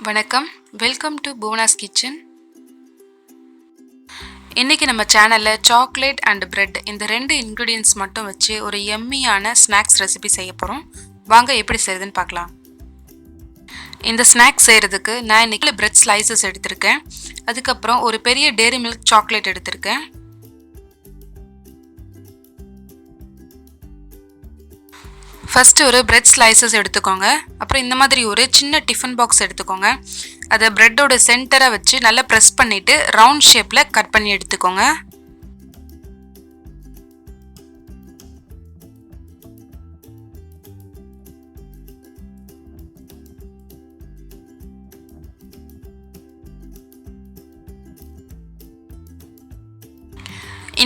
வணக்கம், welcome to Bhuvana's kitchen. இன்றைக்கி நம்ம சேனலில் சாக்லேட் அண்ட் பிரெட் இந்த ரெண்டு இன்க்ரீடியன்ட்ஸ் மட்டும் வச்சு ஒரு எம்மியான ஸ்நாக்ஸ் ரெசிபி செய்ய போகிறோம். வாங்க எப்படி செய்யுதுன்னு பார்க்கலாம். இந்த ஸ்நாக்ஸ் செய்கிறதுக்கு நான் இன்றைக்கி பிரெட் ஸ்லைசஸ் எடுத்திருக்கேன். அதுக்கப்புறம் ஒரு பெரிய டேரி மில்க் சாக்லேட் எடுத்திருக்கேன். ஃபஸ்ட்டு ஒரு பிரெட் ஸ்லைசஸ் எடுத்துக்கோங்க. அப்புறம் இந்த மாதிரி ஒரு சின்ன டிஃபன் பாக்ஸ் எடுத்துக்கோங்க. அதை பிரெட்டோட சென்டரை வச்சு நல்லா ப்ரெஸ் பண்ணிவிட்டு ரவுண்ட் ஷேப்பில் கட் பண்ணி எடுத்துக்கோங்க.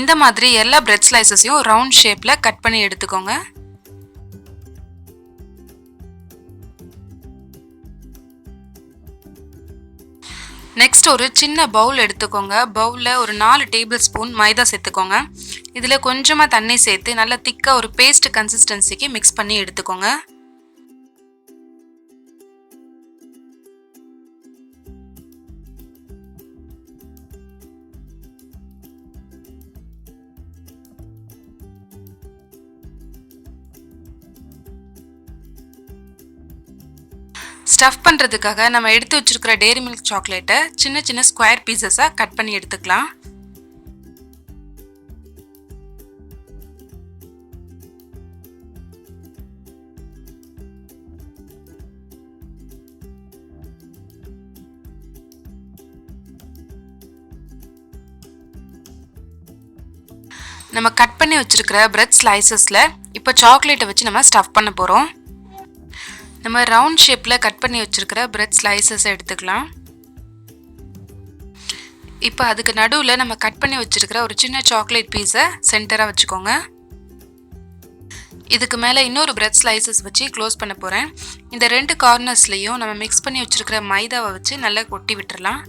இந்த மாதிரி எல்லா பிரெட் ஸ்லைசஸையும் ரவுண்ட் ஷேப்பில் கட் பண்ணி எடுத்துக்கோங்க. நெக்ஸ்ட் ஒரு சின்ன பவுல் எடுத்துக்கோங்க. பவுலில் ஒரு 4 டேபிள் ஸ்பூன் மைதா சேர்த்துக்கோங்க. இதில் கொஞ்சமாக தண்ணி சேர்த்து நல்லா திக்காக ஒரு பேஸ்ட் கன்சிஸ்டன்சிக்கு மிக்ஸ் பண்ணி எடுத்துக்கோங்க. ஸ்டஃப் பண்ணுறதுக்காக நம்ம எடுத்து வச்சுருக்கிற டேரி மில்க் சாக்லேட்டை சின்ன சின்ன ஸ்கொயர் பீசஸாக கட் பண்ணி எடுத்துக்கலாம். நம்ம கட் பண்ணி வச்சுருக்கிற பிரெட் ஸ்லைசஸில் இப்போ சாக்லேட்டை வச்சு நம்ம ஸ்டஃப் பண்ண போகிறோம். நம்ம ரவுண்ட் ஷேப்பில் கட் பண்ணி வச்சுருக்கிற பிரெட் ஸ்லைசஸை எடுத்துக்கலாம். இப்போ அதுக்கு நடுவில் நம்ம கட் பண்ணி வச்சுருக்கிற ஒரு சின்ன சாக்லேட் பீஸை சென்டராக வச்சுக்கோங்க. இதுக்கு மேலே இன்னொரு பிரெட் ஸ்லைசஸ் வச்சு க்ளோஸ் பண்ண போகிறேன். இந்த 2 கார்னர்ஸ்லேயும் நம்ம மிக்ஸ் பண்ணி வச்சுருக்கிற மைதாவை வச்சு நல்லா கொட்டி விட்டுறலாம்.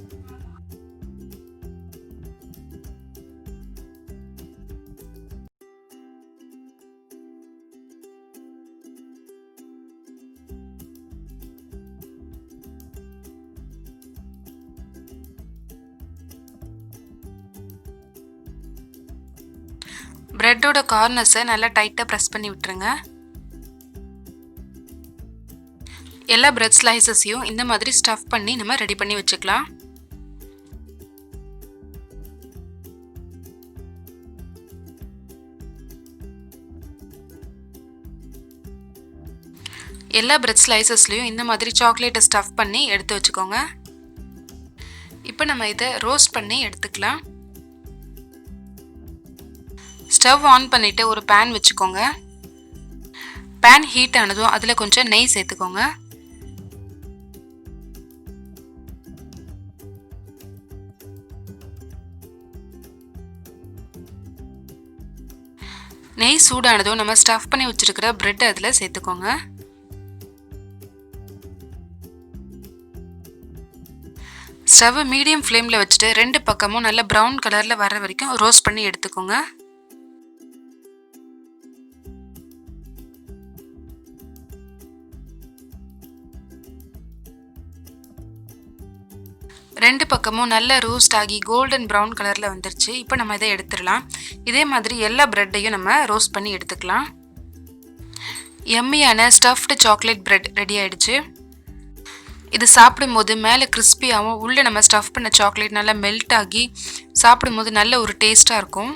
பிரெட்டோட கார்னர்ஸை நல்லா டைட்டாக ப்ரெஸ் பண்ணி விட்டுருங்க. எல்லா பிரெட் ஸ்லைசஸையும் இந்த மாதிரி ஸ்டஃப் பண்ணி நம்ம ரெடி பண்ணி வச்சுக்கலாம். எல்லா பிரெட் ஸ்லைசஸ்லையும் இந்த மாதிரி சாக்லேட்டை ஸ்டஃப் பண்ணி எடுத்து வச்சுக்கோங்க. இப்போ நம்ம இதை ரோஸ்ட் பண்ணி எடுத்துக்கலாம். ஸ்டவ் ஆன் பண்ணிவிட்டு ஒரு பேன் வச்சுக்கோங்க. பேன் ஹீட் ஆனதும் அதில் கொஞ்சம் நெய் சேர்த்துக்கோங்க. நெய் சூடானதும் நம்ம ஸ்டஃப் பண்ணி வச்சுருக்கிற பிரெட் அதில் சேர்த்துக்கோங்க. ஸ்டவ் மீடியம் ஃப்ளேமில் வச்சுட்டு 2 பக்கமும் நல்ல ப்ரௌன் கலரில் வர வரைக்கும் ரோஸ்ட் பண்ணி எடுத்துக்கோங்க. ரெண்டு பக்கமும் நல்ல ரோஸ்ட் ஆகி கோல்டன் ப்ரௌன் கலரில் வந்துருச்சு. இப்போ நம்ம இதை எடுத்துடலாம். இதே மாதிரி எல்லா ப்ரெட்டையும் நம்ம ரோஸ்ட் பண்ணி எடுத்துக்கலாம். எம்மியான ஸ்டஃப்டு சாக்லேட் பிரெட் ரெடி ஆகிடுச்சு. இது சாப்பிடும்போது மேலே கிறிஸ்பியாகவும் உள்ளே நம்ம ஸ்டஃப் பண்ண சாக்லேட் நல்லா மெல்ட் ஆகி சாப்பிடும்போது நல்ல ஒரு டேஸ்ட்டாக இருக்கும்.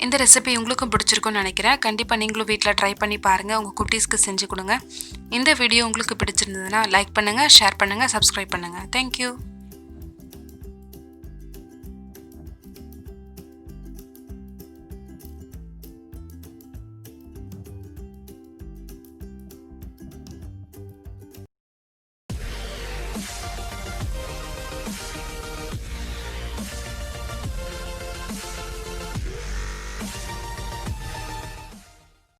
இந்த ரெசிபி உங்களுக்கும் பிடிச்சிருக்குன்னு நினைக்கிறேன். கண்டிப்பாக நீங்களும் வீட்டில் ட்ரை பண்ணி பாருங்கள். உங்கள் குட்டீஸ்க்கு செஞ்சு கொடுங்க. இந்த வீடியோ உங்களுக்கு பிடிச்சிருந்ததுன்னா லைக் பண்ணுங்கள், ஷேர் பண்ணுங்கள், சப்ஸ்கிரைப் பண்ணுங்கள். தேங்க்யூ.